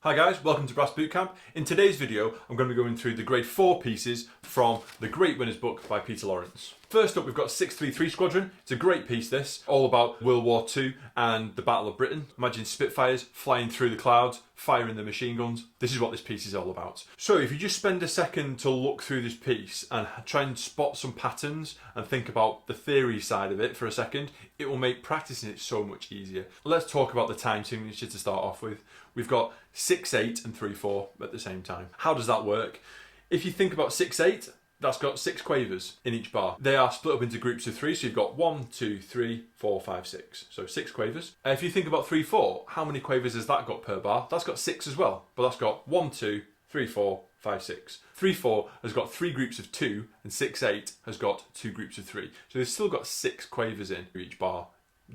Hi guys, welcome to Brass Bootcamp. In today's video, I'm going to be going through the grade 4 pieces from The Great Winners book by Peter Lawrence. First up, we've got 633 Squadron. It's a great piece, this, all about World War II and the Battle of Britain. Imagine Spitfires flying through the clouds, firing the machine guns. This is what this piece is all about. So if you just spend a second to look through this piece and try and spot some patterns and think about the theory side of it for a second, it will make practicing it so much easier. Let's talk about the time signature to start off with. We've got 6-8 and 3-4 at the same time. How does that work? If you think about 6-8, that's got 6 quavers in each bar. They are split up into groups of 3, so you've got 1, 2, 3, 4, 5, 6. So 6 quavers. If you think about 3-4, how many quavers has that got per bar? That's got 6 as well, but that's got 1, 2, 3, 4, 5, 6. 3-4 has got 3 groups of 2, and 6-8 has got 2 groups of 3. So they've still got 6 quavers in each bar,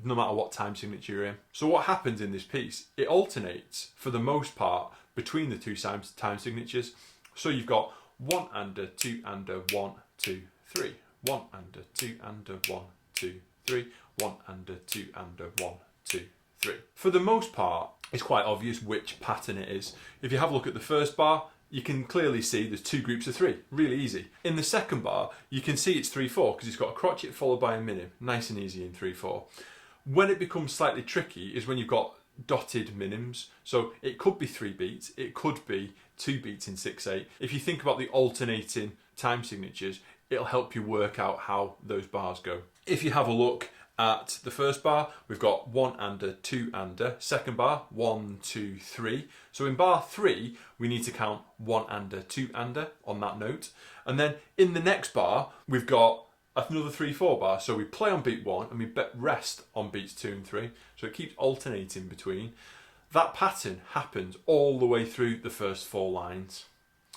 no matter what time signature you're in. So what happens in this piece? It alternates, for the most part, between the two time signatures. So you've got 1 under, 2 under, 1, 2, 3. 1 under, 2 under, 1, 2, 3. 1 under, 2 under, 1, 2, 3. For the most part, it's quite obvious which pattern it is. If you have a look at the first bar, you can clearly see there's 2 groups of 3. Really easy. In the second bar, you can see it's 3-4 because it's got a crotchet followed by a minim. Nice and easy in 3-4. When it becomes slightly tricky is when you've got dotted minims. So it could be 3 beats, it could be 2 beats in 6-8. If you think about the alternating time signatures, it'll help you work out how those bars go. If you have a look at the first bar, we've got 1 under, 2 under. Second bar, 1, 2, 3. So in bar 3, we need to count 1 under, 2 under on that note. And then in the next bar, we've got another 3-4 bar. So we play on beat 1 and we rest on beats 2 and 3. So it keeps alternating between. That pattern happens all the way through the first 4 lines.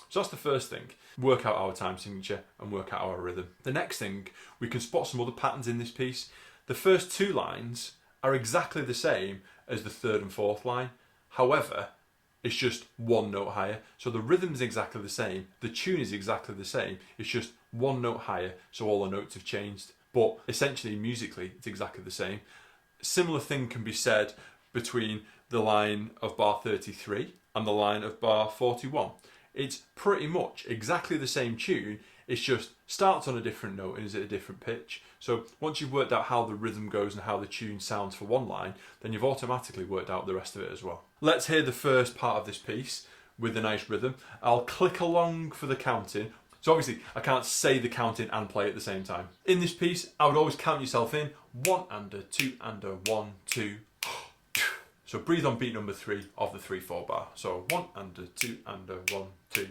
So that's the first thing. Work out our time signature and work out our rhythm. The next thing, we can spot some other patterns in this piece. The first 2 lines are exactly the same as the third and fourth line. However, it's just 1 note higher. So the rhythm is exactly the same. The tune is exactly the same. It's just 1 note higher. So all the notes have changed. But essentially, musically, it's exactly the same. Similar thing can be said between the line of bar 33 and the line of bar 41. It's pretty much exactly the same tune. It's just starts on a different note and is at a different pitch. So once you've worked out how the rhythm goes and how the tune sounds for one line, then you've automatically worked out the rest of it as well. Let's hear the first part of this piece with a nice rhythm. I'll click along for the counting. So obviously I can't say the counting and play at the same time. In this piece, I would always count yourself in. 1 under, 2 under, 1, 2. So breathe on beat number 3 of the 3-4 bar. So 1 under, 2 under, 1, 2.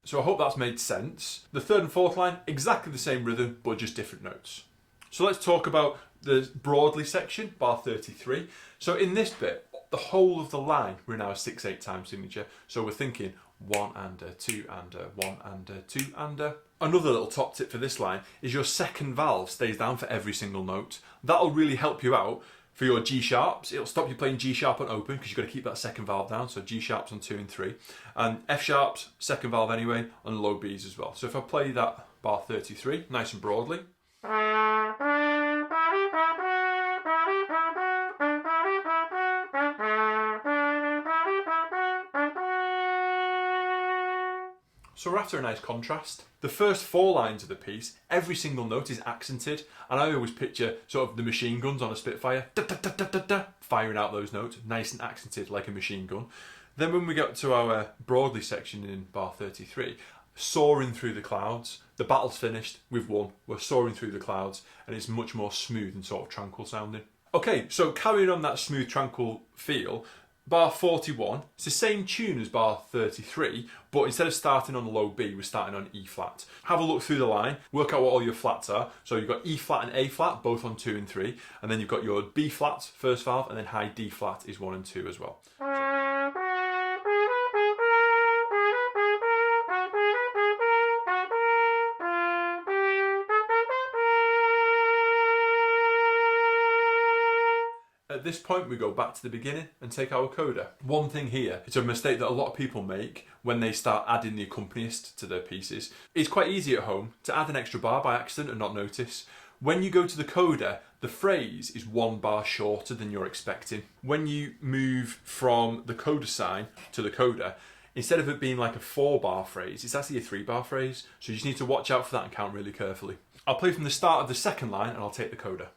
So I hope that's made sense. The third and fourth line, exactly the same rhythm, but just different notes. So let's talk about the broadly section, bar 33. So in this bit, the whole of the line, we're now a 6-8 time signature. So we're thinking 1 under, 2 under, 1 under, 2 under. Another little top tip for this line is your second valve stays down for every single note. That'll really help you out for your G sharps. It'll stop you playing G sharp on open because you've got to keep that second valve down. So G sharps on 2 and 3. And F sharps, second valve anyway, on low Bs as well. So if I play that bar 33, nice and broadly. So we're after a nice contrast. The first 4 lines of the piece, every single note is accented, and I always picture sort of the machine guns on a Spitfire, da, da, da, da, da, da, firing out those notes, nice and accented like a machine gun. Then when we get to our broadly section in bar 33, soaring through the clouds, the battle's finished, we've won, we're soaring through the clouds, and it's much more smooth and sort of tranquil sounding. Okay, so carrying on that smooth, tranquil feel, bar 41, it's the same tune as bar 33, but instead of starting on low B, we're starting on E flat. Have a look through the line, work out what all your flats are. So you've got E flat and A flat, both on 2 and 3, and then you've got your B flat, first valve, and then high D flat is 1 and 2 as well. this point we go back to the beginning and take our coda. One thing here, it's a mistake that a lot of people make when they start adding the accompanist to their pieces. It's quite easy at home to add an extra bar by accident and not notice. When you go to the coda, the phrase is 1 bar shorter than you're expecting. When you move from the coda sign to the coda, instead of it being like a 4 bar phrase, it's actually a 3 bar phrase. So you just need to watch out for that and count really carefully. I'll play from the start of the second line and I'll take the coda.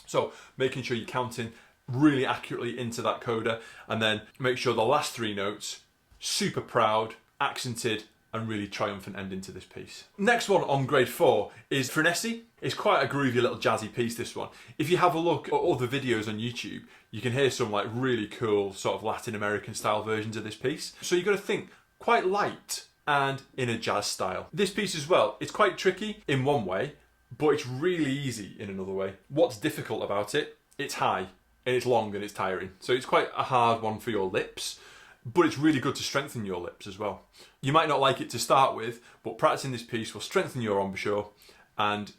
So making sure you're counting really accurately into that coda, and then make sure the last 3 notes, super proud, accented, and really triumphant ending to this piece. Next one on grade 4 is Frenesi. It's quite a groovy little jazzy piece, this one. If you have a look at other videos on YouTube, you can hear some like really cool sort of Latin American style versions of this piece. So you've got to think quite light and in a jazz style. This piece as well, it's quite tricky in one way, but it's really easy in another way. What's difficult about it? It's high, and it's long, and it's tiring. So it's quite a hard one for your lips, but it's really good to strengthen your lips as well. You might not like it to start with, but practicing this piece will strengthen your embouchure, and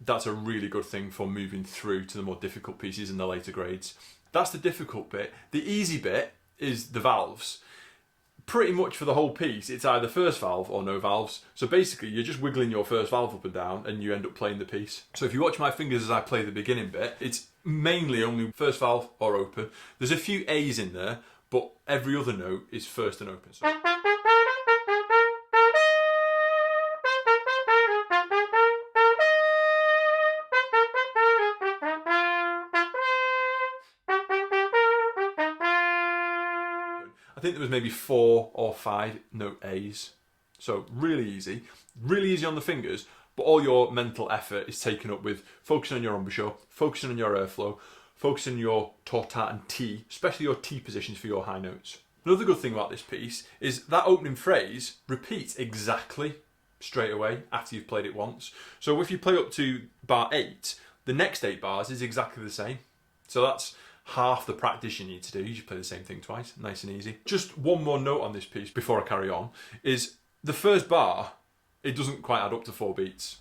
that's a really good thing for moving through to the more difficult pieces in the later grades. That's the difficult bit. The easy bit is the valves. Pretty much for the whole piece, it's either first valve or no valves. So basically, you're just wiggling your first valve up and down and you end up playing the piece. So if you watch my fingers as I play the beginning bit, it's mainly only first valve or open. There's a few A's in there, but every other note is first and open. So I think there was maybe 4 or 5 note A's. So really easy on the fingers, but all your mental effort is taken up with focusing on your embouchure, focusing on your airflow, focusing on your torta and T, especially your T positions for your high notes. Another good thing about this piece is that opening phrase repeats exactly straight away after you've played it once. So if you play up to bar 8, the next 8 bars is exactly the same. So that's half the practice you need to do. You just play the same thing twice, nice and easy. Just one more note on this piece before I carry on, is the first bar, it doesn't quite add up to 4 beats.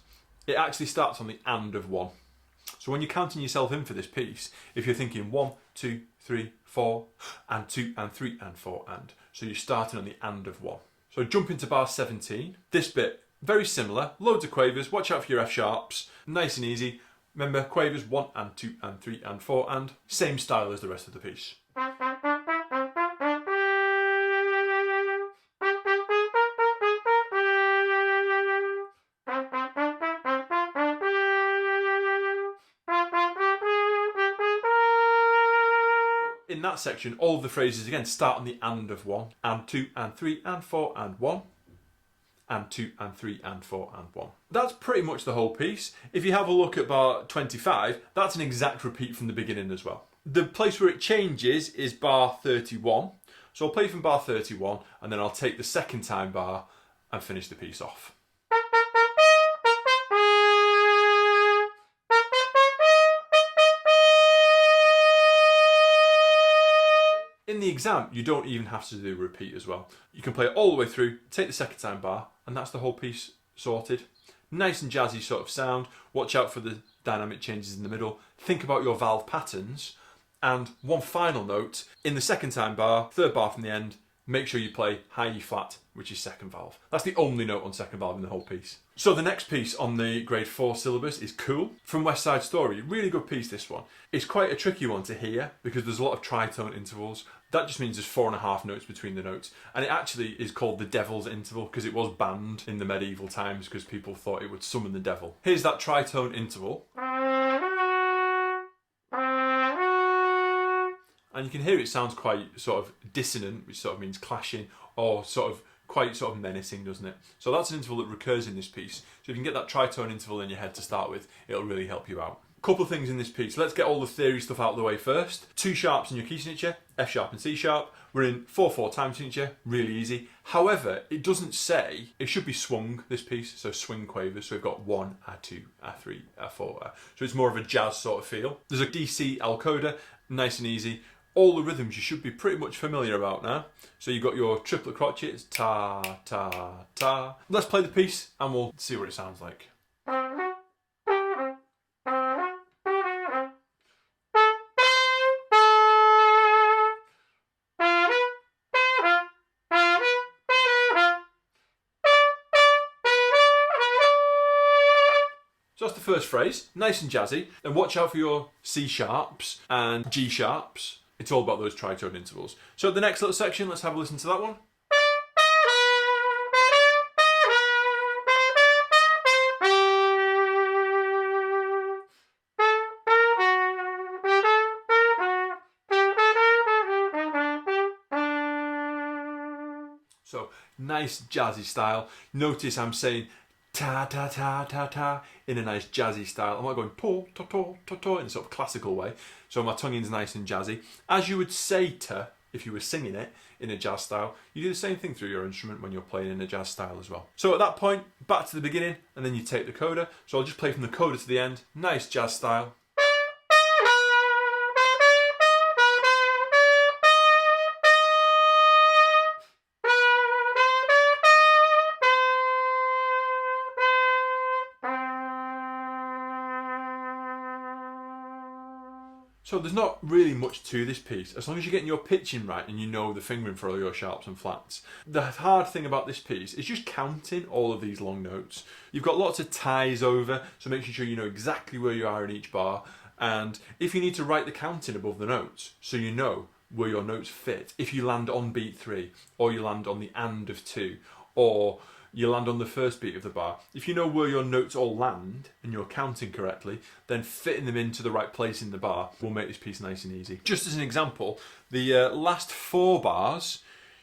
It actually starts on the and of 1. So when you're counting yourself in for this piece, if you're thinking 1, 2, 3, 4, and 2, and 3, and 4, and. So you're starting on the and of 1. So jump into bar 17. This bit, very similar, loads of quavers, watch out for your F sharps, nice and easy. Remember, quavers 1 and 2 and 3 and 4 and. Same style as the rest of the piece. In that section, all of the phrases again start on the and of 1, and 2 and 3 and 4 and 1. And 2 and 3 and 4 and 1. That's pretty much the whole piece. If you have a look at bar 25, that's an exact repeat from the beginning as well. The place where it changes is bar 31. So I'll play from bar 31 and then I'll take the second time bar and finish the piece off. In the exam, you don't even have to do a repeat as well. You can play it all the way through, take the second time bar, and that's the whole piece sorted. Nice and jazzy sort of sound. Watch out for the dynamic changes in the middle. Think about your valve patterns. And one final note, in the second time bar, third bar from the end, make sure you play high E flat, which is second valve. That's the only note on second valve in the whole piece. So the next piece on the grade 4 syllabus is Cool from West Side Story. Really good piece, this one. It's quite a tricky one to hear because there's a lot of tritone intervals. That just means there's 4.5 notes between the notes. And it actually is called the devil's interval because it was banned in the medieval times because people thought it would summon the devil. Here's that tritone interval. And you can hear it sounds quite sort of dissonant, which sort of means clashing, or sort of quite sort of menacing, doesn't it? So that's an interval that recurs in this piece. So if you can get that tritone interval in your head to start with, it'll really help you out. Couple of things in this piece. Let's get all the theory stuff out of the way first. 2 sharps in your key signature, F sharp and C sharp. We're in 4/4 time signature, really easy. However, it doesn't say, it should be swung, this piece, so swing quavers. So we've got 1, A2, A3, A4, so it's more of a jazz sort of feel. There's a DC L coda, nice and easy. All the rhythms you should be pretty much familiar about now. So you've got your triplet crotchets, ta, ta, ta. Let's play the piece and we'll see what it sounds like. So that's the first phrase, nice and jazzy. And watch out for your C sharps and G sharps. It's all about those tritone intervals. So the next little section, let's have a listen to that one. So nice jazzy style. Notice I'm saying ta ta ta ta ta in a nice jazzy style. I'm not going to to to to to in a sort of classical way. So my tonguing's nice and jazzy. As you would say to if you were singing it in a jazz style, you do the same thing through your instrument when you're playing in a jazz style as well. So at that point, back to the beginning, and then you take the coda. So I'll just play from the coda to the end. Nice jazz style. So there's not really much to this piece, as long as you're getting your pitching right and you know the fingering for all your sharps and flats. The hard thing about this piece is just counting all of these long notes. You've got lots of ties over, so making sure you know exactly where you are in each bar. And if you need to write the counting above the notes, so you know where your notes fit, if you land on beat 3, or you land on the and of 2, or you land on the first beat of the bar. If you know where your notes all land and you're counting correctly, then fitting them into the right place in the bar will make this piece nice and easy. Just as an example, the last 4 bars,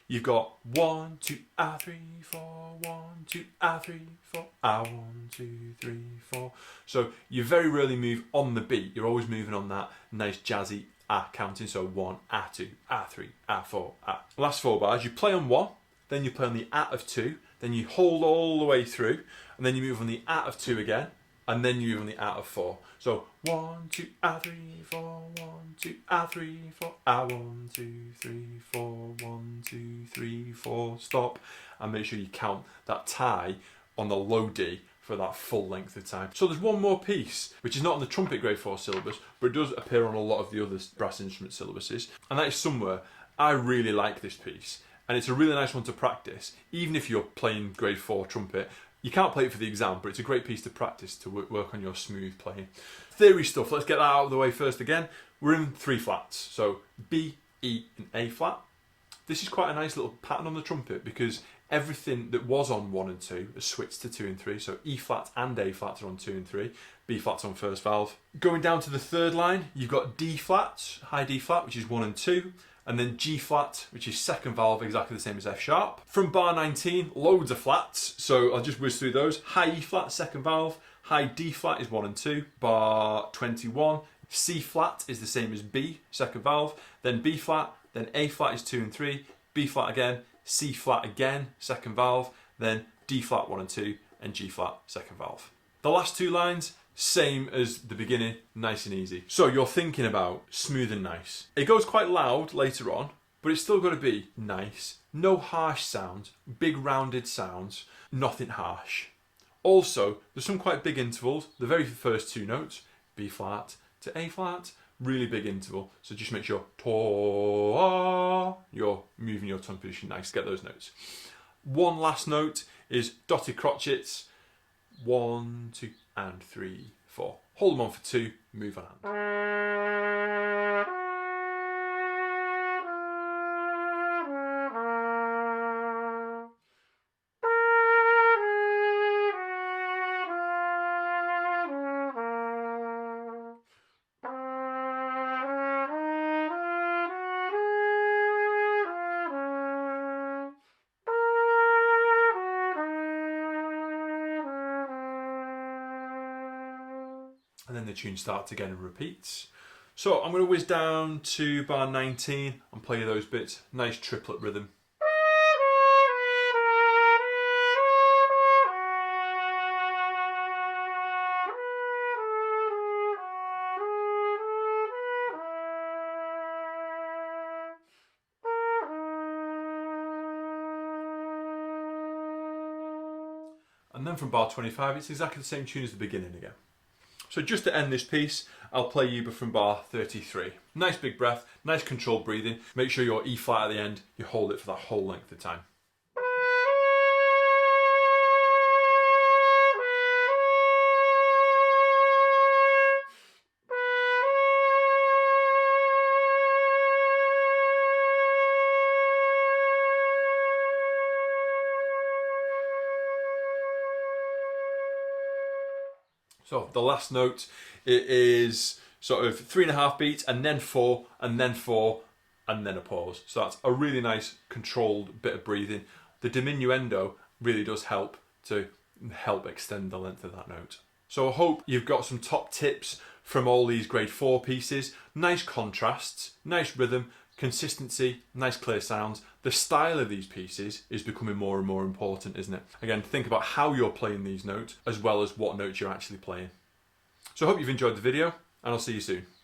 you've got 1, 2, A3, 4, 1, 2, A3, 4, A1, 2, 3, 4. So you very rarely move on the beat. You're always moving on that nice jazzy A counting. So 1, A2, A3, A4, A. Last 4 bars, you play on 1, then you play on the A of 2, then you hold all the way through, and then you move on the A of 2 again, and then you move on the A of 4. So 1, 2, A3, 4, 1, 2, A3, 4, A1, 2, 3, 4, 1, 2, 3, 4, stop, and make sure you count that tie on the low D for that full length of time. So there's one more piece, which is not on the trumpet grade 4 syllabus, but it does appear on a lot of the other brass instrument syllabuses, and that is somewhere. I really like this piece. And it's a really nice one to practice, even if you're playing grade 4 trumpet. You can't play it for the exam, but it's a great piece to practice to work on your smooth playing. Theory stuff, let's get that out of the way first again. We're in 3 flats, so B, E and A flat. This is quite a nice little pattern on the trumpet because everything that was on 1 and 2 has switched to 2 and 3, so E flat and A flats are on 2 and 3, B flat's on first valve. Going down to the 3rd line, you've got D flats, high D flat, which is 1 and 2, and then G flat, which is 2nd valve, exactly the same as F sharp. From bar 19, loads of flats, so I'll just whiz through those. High E flat, 2nd valve, high D flat is 1 and 2. Bar 21, C flat is the same as B, 2nd valve, then B flat, then A flat is 2 and 3, B flat again, C flat again, 2nd valve, then D flat 1 and 2, and G flat, 2nd valve. The last 2 lines, same as the beginning, nice and easy. So you're thinking about smooth and nice. It goes quite loud later on, but it's still got to be nice. No harsh sounds, big rounded sounds, nothing harsh. Also, there's some quite big intervals. The very first 2 notes, B flat to A flat, really big interval. So just make sure you're moving your tongue position nice, get those notes. One last note is dotted crotchets, 1, 2, and 3, 4. Hold them on for 2, move on. And then the tune starts again and repeats. So I'm going to whiz down to bar 19 and play those bits. Nice triplet rhythm. And then from bar 25, it's exactly the same tune as the beginning again. So just to end this piece, I'll play Yuba from bar 33. Nice big breath, nice controlled breathing. Make sure your E flat at the end, you hold it for that whole length of time. So the last note, it is sort of 3.5 beats and then 4 and then 4 and then a pause. So that's a really nice controlled bit of breathing. The diminuendo really does help to extend the length of that note. So I hope you've got some top tips from all these grade 4 pieces. Nice contrasts, nice rhythm, consistency, nice clear sounds. The style of these pieces is becoming more and more important, isn't it? Again, think about how you're playing these notes as well as what notes you're actually playing. So I hope you've enjoyed the video and I'll see you soon.